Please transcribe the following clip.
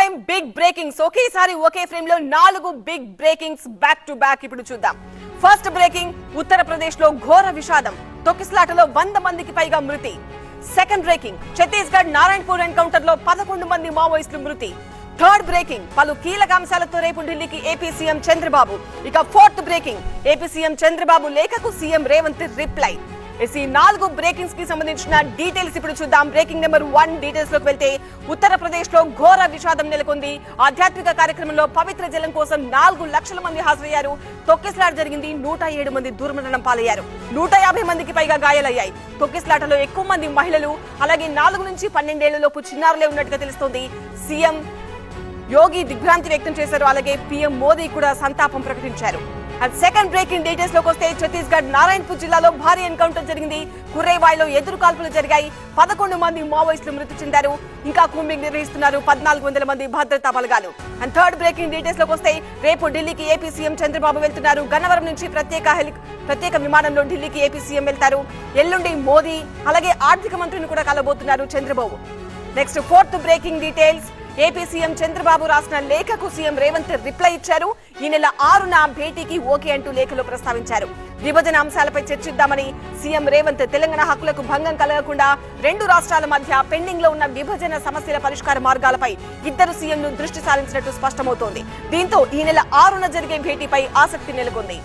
Time big breakings ఒకేసారి ఒకే frame లో 4 big breakings back to back ఇప్పుడు చూద్దాం. ఫస్ట్ బ్రేకింగ్, ఉత్తరప్రదేశ్ లో ఘోర విషాదం, తొక్కిసలాటలో 100 మందికి పైగా మృతి. Second breaking, Chhattisgarh Narayanpur encounter లో 11 మంది మావోయిస్టులు మృతి. థర్డ్ బ్రేకింగ్, పలు కీలక అంశాలతో రేపు ఢిల్లీకి ఏపీ సీఎం చంద్రబాబు. ఇక fourth breaking, AP CM Chandrababu లేఖకు సీఎం రేవంత్ రిప్లై. ఈ 4 బ్రేకింగ్స్ కి సంబంధించిన డీటెయిల్స్ ఇప్పుడు చూద్దాం. బ్రేకింగ్ నెంబర్ 1 డీటెయిల్స్ లోకి వెళ్తే, ఉత్తరప్రదేశ్ లో ఘోర విషాదం నెలకొంది. ఆధ్యాత్మిక కార్యక్రమంలో పవిత్ర జలం కోసం 4 లక్షల మంది హాజరయ్యారు. తొక్కిసలాట జరిగింది. 107 మంది దుర్మరణం పాలయ్యారు. 150 మందికి పైగా గాయాలయ్యాయి. తొక్కిసలాటలో ఎక్కువ మంది మహిళలు, అలాగే 4 నుంచి 12 ఏళ్లలోపు చిన్నారులే ఉన్నట్టుగా తెలుస్తోంది. సీఎం యోగి దిగ్భ్రాంతి వ్యక్తం చేశారు. అలాగే పీఎం మోదీ కూడా సంతాపం ప్రకటించారు. అండ్ సెకండ్ బ్రేకింగ్ డీటెయిల్స్ లోకి వస్తే, ఛత్తీస్గఢ్ నారాయణపూర్ జిల్లాలో భారీ ఎన్కౌంటర్ జరిగింది. కుర్రేవాయిలో ఎదురు కాల్పులు జరిగాయి. 11 మంది మావోయిస్టులు మృతి చెందారు. ఇంకా కూంబింగ్ నిర్వహిస్తున్నారు 1400 మంది భద్రతా బలగాలు. అండ్ థర్డ్ బ్రేకింగ్ డీటెయిల్స్ లోకి వస్తే, రేపు ఢిల్లీకి ఏపీ సీఎం చంద్రబాబు వెళ్తున్నారు. గన్నవరం నుంచి ప్రత్యేక విమానంలో ఢిల్లీకి ఏపీ సీఎం వెళ్తారు. ఎల్లుండి మోదీ అలాగే ఆర్థిక మంత్రిని కూడా కలబోతున్నారు Chandrababu. Next fourth breaking details, AP CM Chandrababu రాసిన లేఖకు సీఎం రేవంత్ రిప్లై ఇచ్చారు. ఈ నెల 6న భేటీకి ఓకే అంటూ లేఖలో ప్రస్తావించారు. విభజన అంశాలపై చర్చిద్దామని సీఎం రేవంత్, తెలంగాణ హక్కులకు భంగం కలగకుండా 2 రాష్ట్రాల మధ్య పెండింగ్ లో ఉన్న విభజన సమస్యల పరిష్కార మార్గాలపై ఇద్దరు సీఎంలు దృష్టి సారించినట్టు స్పష్టమవుతోంది. దీంతో ఈ నెల 6న జరిగే భేటీపై ఆసక్తి నెలకొంది.